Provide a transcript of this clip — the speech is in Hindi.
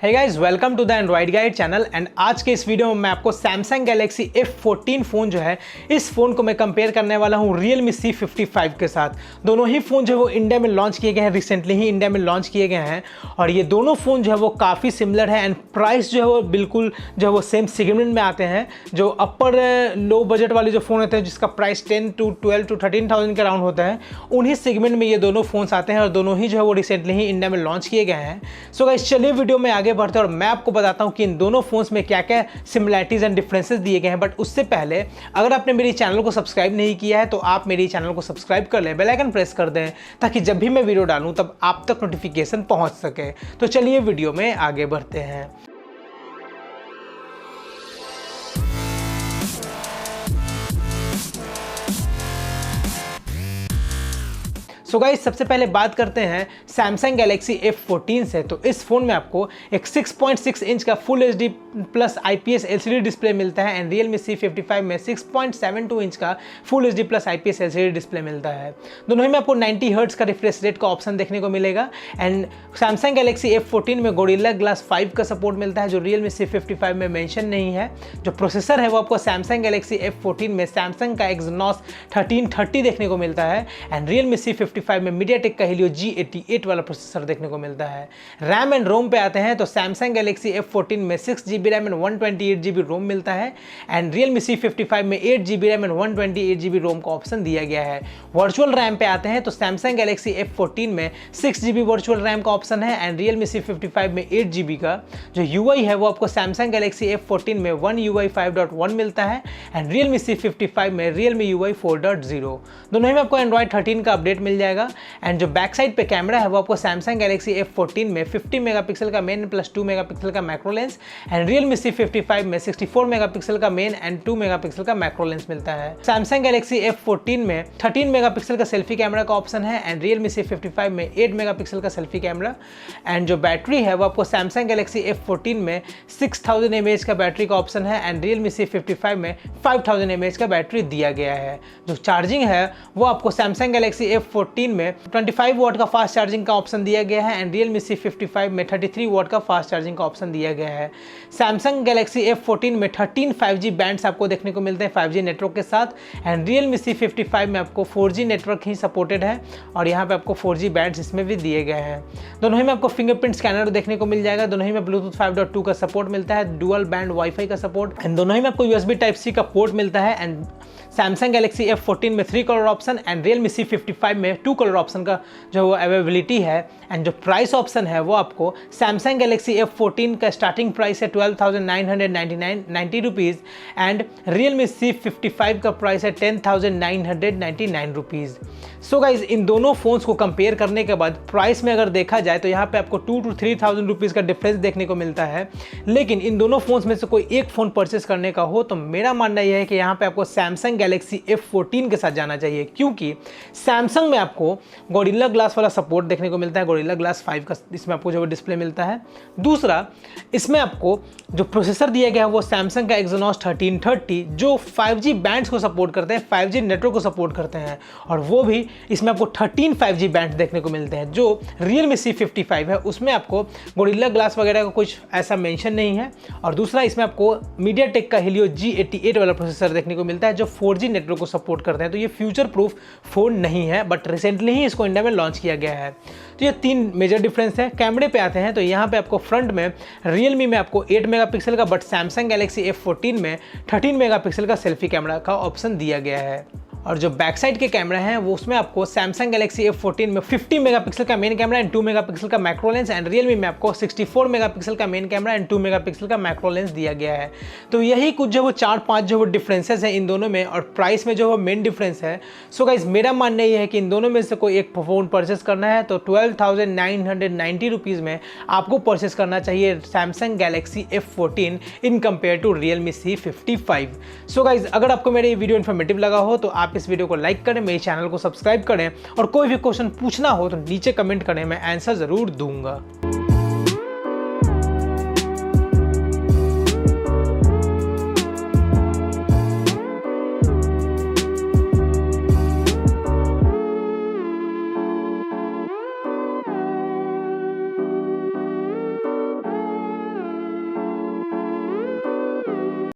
Hey guys, welcome to the Android guide channel. And आज के इस वीडियो में मैं आपको सैमसंग गैलेक्सी F14 फ़ोन जो है, इस फ़ोन को मैं कंपेयर करने वाला हूँ Realme C55 के साथ। दोनों ही फ़ोन जो है वो इंडिया में लॉन्च किए गए हैं, रिसेंटली ही इंडिया में लॉन्च किए गए हैं। और ये दोनों फ़ोन जो है वो काफ़ी सिमिलर है एंड प्राइस जो है वो बिल्कुल जो है वो सेम सेगमेंट में आते हैं। जो अपर लो बजट वाले जो फ़ोन होते हैं जिसका प्राइस 10 to 12 to 13,000 के अराउंड होता है, उन्हीं सेगमेंट में ये दोनों फ़ोन्स आते हैं और दोनों ही जो है वो रिसेंटली ही इंडिया में लॉन्च किए गए हैं। सो गाइस, चलिए वीडियो में आगे बढ़ते हैं और मैं आपको बताता हूं कि इन दोनों फोन्स में क्या क्या सिमिलरिटीज एंड डिफरेंसेस दिए गए हैं। बट उससे पहले अगर आपने मेरी चैनल को सब्सक्राइब नहीं किया है तो आप मेरी चैनल को सब्सक्राइब कर लें, बेल आइकन प्रेस कर दें ताकि जब भी मैं वीडियो डालूं तब आप तक नोटिफिकेशन पहुंच सके। तो चलिए वीडियो में आगे बढ़ते हैं। सो गाइस, सबसे पहले बात करते हैं सैमसंग गैलेक्सी F14 से। तो इस फ़ोन में आपको एक 6.6 इंच का full HD plus IPS LCD display मिलता है एंड Realme C55 में 6.72 इंच का full HD plus IPS LCD display मिलता है। दोनों ही में आपको 90 हर्ट्ज का रिफ्रेश रेट का ऑप्शन देखने को मिलेगा एंड सैमसंग गैलेक्सी F14 में गोरिल्ला ग्लास 5 का सपोर्ट मिलता है जो Realme C55 में मेंशन नहीं है। जो प्रोसेसर है वो आपको सैमसंग गैलेक्सी F14 में सैमसंग का Exynos 1330 देखने को मिलता है एंड Realme C55 में MediaTek का Helio G88 वाला प्रोसेसर देखने को मिलता है। रैम एंड रोम पे आते हैं तो सैमसंग गैलेक्सी F14 में 6GB रैम एंड 128GB रोम मिलता है एंड Realme C55 में 8GB रैम एंड 128GB रोम का ऑप्शन दिया गया है। वर्चुअल रैम पे आते हैं तो सैमसंग गैलेक्सी F14 में 6GB वर्चुअल रैम का ऑप्शन है एंड Realme C55 में 8GB का जो UI है वो आपको सैमसंग गैलेक्सी F14 में One UI 5.1 मिलता है एंड Realme C55 में Realme UI 4.0। दोनों ही में आपको Android 13 का अपडेट मिल जाएगा एंड जो बैक साइड पे कैमरा है वो आपको सैमसंग गैलेक्सी F14 में 50 मेगापिक्सल का मेन प्लस 2 मेगापिक्सल का macro lens and Realme C55 में 64 मेगापिक्सल का मेन एंड 2 मेगापिक्सल का मैक्रो लेंस मिलता है। सैमसंग गैलेक्सी F14 में 13 मेगापिक्सल का सेल्फी कैमरा का ऑप्शन है एंड Realme C55 में 8 मेगापिक्सल का सेल्फी कैमरा एंड जो बैटरी है वो आपको सैमसंग गैलेक्सी F14 में 6000 mAh का बैटरी का ऑप्शन है एंड Realme C55 में 5000 mAh का बैटरी दिया गया है। जो चार्जिंग है वो आपको सैमसंग गैलेक्सी F14 में 25 वॉट का फास्ट चार्जिंग का ऑप्शन दिया गया है एंड Realme C55 में 33 वॉट का फास्ट चार्जिंग का ऑप्शन दिया गया है। सैमसंग गैलेक्सी F14 में 13 5G बैंड्स आपको देखने को मिलते हैं 5G नेटवर्क के साथ एंड Realme C55 में आपको 4G नेटवर्क ही सपोर्टेड है और यहाँ पे आपको 4G बैंड्स इसमें भी दिए गए हैं। दोनों ही में आपको फिंगरप्रिंट स्कैनर देखने को मिल जाएगा। दोनों ही में Bluetooth 5.2 का सपोर्ट मिलता है, डुअल बैंड वाईफाई का सपोर्ट एंड दोनों ही में आपको USB Type-C का पोर्ट मिलता है एंड सैमसंग गैलेक्सी F14 में 3 colour option and Realme C55 में 2 कलर ऑप्शन का जो वो अवेलेबिलिटी है एंड जो प्राइस ऑप्शन है वो आपको सैमसंग गैलेक्सी F14 का स्टार्टिंग प्राइस है 12,999 रुपीज़ एंड Realme C55 का प्राइस है 10,999 रुपीज़। सो गाइज, इन दोनों फ़ोन्स को कंपेयर करने के बाद प्राइस में अगर देखा जाए तो यहाँ पे आपको 2 to 3,000 रुपीज़ का डिफरेंस देखने को मिलता है। लेकिन इन दोनों फ़ोन्स में से कोई एक फ़ोन परचेस करने का हो तो मेरा मानना यह है कि यहाँ पे आपको सैमसंग गैलेक्सी F14 के साथ जाना चाहिए क्योंकि सैमसंग में आपको गोरिल्ला ग्लास वाला सपोर्ट देखने को मिलता है, गोरिल्ला ग्लास 5 का इसमें आपको जो डिस्प्ले मिलता है। दूसरा, इसमें आपको जो प्रोसेसर दिया गया है वो सैमसंग का Exynos 1330 जो 5G बैंड्स को सपोर्ट करते हैं, 5G नेटवर्क को सपोर्ट करते हैं और वो भी इसमें आपको 13 5G बैंड्स देखने को मिलते हैं। जो Realme C55 है उसमें आपको गोरिल्ला ग्लास वगैरह का कुछ ऐसा मेंशन नहीं है और दूसरा इसमें आपको MediaTek का Helio G88 वाला प्रोसेसर देखने को मिलता है जो 4G नेटवर्क को सपोर्ट करते हैं। तो ये फ्यूचर प्रूफ फ़ोन नहीं है बट रिसेंटली ही इसको इंडिया में लॉन्च किया गया है। तो ये 3 मेजर डिफरेंस है। कैमरे पे आते हैं तो यहाँ पे आपको फ्रंट में Realme में आपको 8 मेगापिक्सल का बट सैमसंग गैलेक्सी F14 में 13 मेगापिक्सल का सेल्फी कैमरा का ऑप्शन दिया गया है। और जो बैक साइड के कैमरा हैं वो उसमें आपको सैमसंग गैलेक्सी F14 में 50 मेगापिक्सल का मेन कैमरा एंड 2 मेगापिक्सल का मैक्रो लेंस एंड Realme में आपको 64 मेगापिक्सल का मेन कैमरा एंड 2 मेगापिक्सल का मैक्रो लेंस दिया गया है। तो यही कुछ जो वो 4-5 जो वो डिफरेंसेस हैं इन दोनों में और प्राइस में जो वो मेन डिफरेंस है। सो गाइज, मेरा मानना ये है कि इन दोनों में से कोई एक फ़ोन परचेस करना है तो 12,990 रुपीज़ में आपको परचेस करना चाहिए Samsung Galaxy F14 in compare to Realme C55। So guys, अगर आपको मेरा ये वीडियो इन्फॉर्मेटिव लगा हो तो आप इस वीडियो को लाइक करें, मेरे चैनल को सब्सक्राइब करें और कोई भी क्वेश्चन पूछना हो तो नीचे कमेंट करें, मैं आंसर ज़रूर दूंगा।